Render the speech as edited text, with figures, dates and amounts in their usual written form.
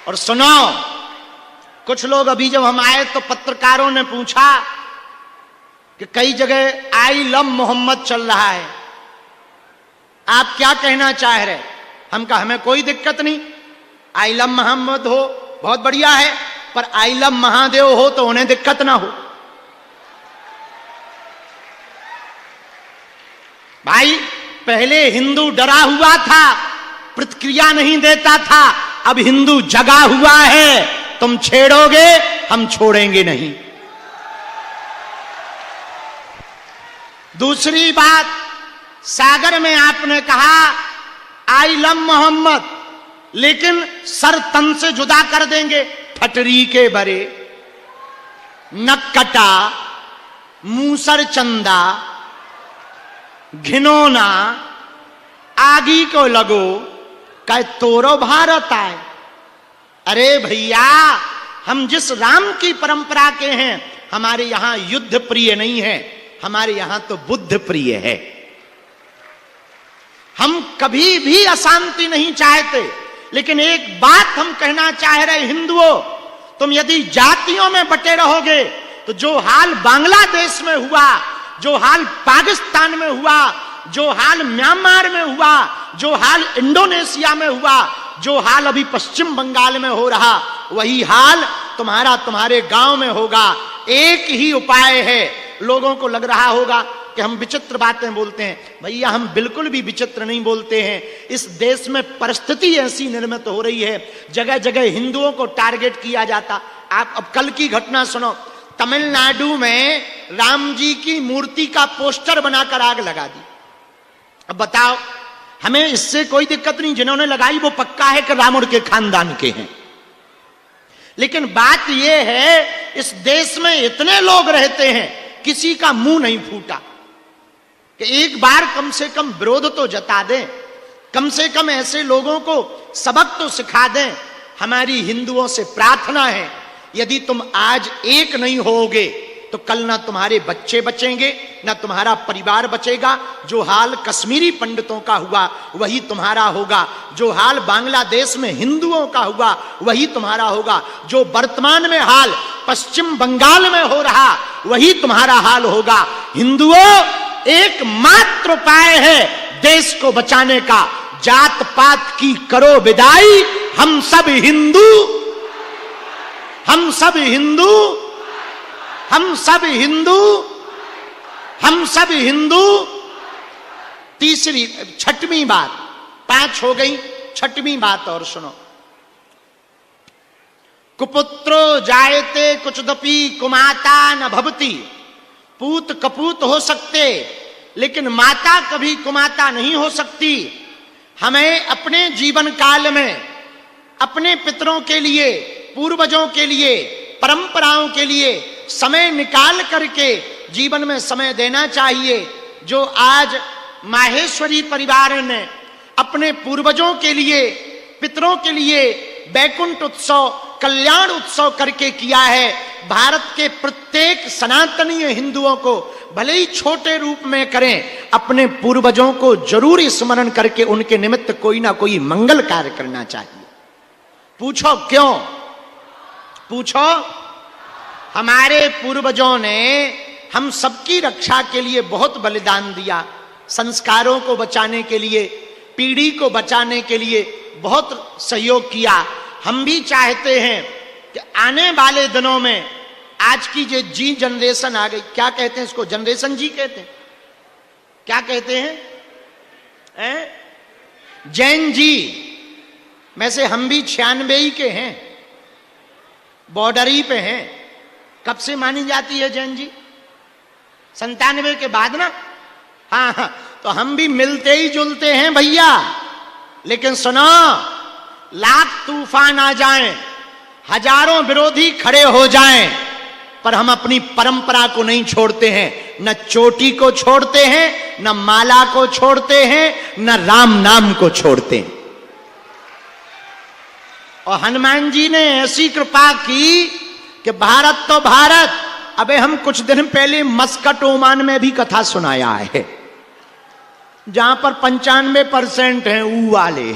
और सुनो, कुछ लोग अभी जब हम आए तो पत्रकारों ने पूछा कि कई जगह आई लव मोहम्मद चल रहा है, आप क्या कहना चाह रहे? हम कहा हमें कोई दिक्कत नहीं, आई लव मोहम्मद हो बहुत बढ़िया है, पर आई लव महादेव हो तो उन्हें दिक्कत ना हो। भाई पहले हिंदू डरा हुआ था, प्रतिक्रिया नहीं देता था, अब हिंदू जगा हुआ है, तुम छेड़ोगे हम छोड़ेंगे नहीं। दूसरी बात, सागर में आपने कहा आई लव मोहम्मद, लेकिन सर तन से जुदा कर देंगे, फटरी के बरे, नक्कटा, मूसर चंदा, घिनौना, आगी को लगो, कह तोरो भारत आए। अरे भैया, हम जिस राम की परंपरा के हैं, हमारे यहां युद्ध प्रिय नहीं है, हमारे यहां तो बुद्ध प्रिय है। हम कभी भी अशांति नहीं चाहते, लेकिन एक बात हम कहना चाह रहे हिंदुओं, तुम यदि जातियों में बटे रहोगे तो जो हाल बांग्लादेश में हुआ, जो हाल पाकिस्तान में हुआ, जो हाल म्यांमार में हुआ, जो हाल इंडोनेशिया में हुआ, जो हाल अभी पश्चिम बंगाल में हो रहा, वही हाल तुम्हारे गांव में होगा। एक ही उपाय है। लोगों को लग रहा होगा कि हम विचित्र बातें बोलते हैं, भैया हम बिल्कुल भी विचित्र नहीं बोलते हैं। इस देश में परिस्थिति ऐसी निर्मित हो रही है, जगह जगह हिंदुओं को टारगेट किया जाता। आप अब कल की घटना सुनो, तमिलनाडु में राम जी की मूर्ति का पोस्टर बनाकर आग लगा दी। अब बताओ, हमें इससे कोई दिक्कत नहीं, जिन्होंने लगाई वो पक्का है कि रावण के खानदान के हैं, लेकिन बात यह है इस देश में इतने लोग रहते हैं, किसी का मुंह नहीं फूटा कि एक बार कम से कम विरोध तो जता दें, कम से कम ऐसे लोगों को सबक तो सिखा दें। हमारी हिंदुओं से प्रार्थना है, यदि तुम आज एक नहीं होगे तो कल ना तुम्हारे बच्चे बचेंगे, ना तुम्हारा परिवार बचेगा। जो हाल कश्मीरी पंडितों का हुआ वही तुम्हारा होगा, जो हाल बांग्लादेश में हिंदुओं का हुआ वही तुम्हारा होगा, जो वर्तमान में हाल पश्चिम बंगाल में हो रहा वही तुम्हारा हाल होगा। हिंदुओं, एकमात्र उपाय है देश को बचाने का, जात पात की करो विदाई, हम सब हिंदू, हम सब हिंदू, हम सब हिंदू, हम सब हिंदू। तीसरी, छठवीं बात, 5 हो गई, छठवीं बात और सुनो। कुपुत्रो जायते कुचदपि कुमाता न भवति। पूत कपूत हो सकते, लेकिन माता कभी कुमाता नहीं हो सकती। हमें अपने जीवन काल में अपने पितरों के लिए, पूर्वजों के लिए, परंपराओं के लिए समय निकाल करके जीवन में समय देना चाहिए। जो आज माहेश्वरी परिवार ने अपने पूर्वजों के लिए, पितरों के लिए वैकुंठ उत्सव, कल्याण उत्सव करके किया है, भारत के प्रत्येक सनातनीय हिंदुओं को भले ही छोटे रूप में करें, अपने पूर्वजों को जरूर स्मरण करके उनके निमित्त कोई ना कोई मंगल कार्य करना चाहिए। पूछो क्यों? पूछो, हमारे पूर्वजों ने हम सबकी रक्षा के लिए बहुत बलिदान दिया, संस्कारों को बचाने के लिए, पीढ़ी को बचाने के लिए बहुत सहयोग किया। हम भी चाहते हैं कि आने वाले दिनों में, आज की जो जी जनरेशन आ गई, क्या कहते हैं इसको, जनरेशन जी कहते हैं, क्या कहते हैं, जैन जी। वैसे हम भी 96 ही के हैं, बॉर्डर ही पे हैं। कब से मानी जाती है जैन जी? 97 के बाद ना। हाँ, तो हम भी मिलते ही जुलते हैं भैया। लेकिन सुनो, लाख तूफान आ जाएं, हजारों विरोधी खड़े हो जाएं, पर हम अपनी परंपरा को नहीं छोड़ते हैं। न चोटी को छोड़ते हैं, न माला को छोड़ते हैं, न राम नाम को छोड़ते हैं। और हनुमान जी ने ऐसी कृपा की कि भारत तो भारत, अबे हम कुछ दिन पहले मस्कट ओमान में भी कथा सुनाया है, जहां पर 95% हैं ऊ वाले।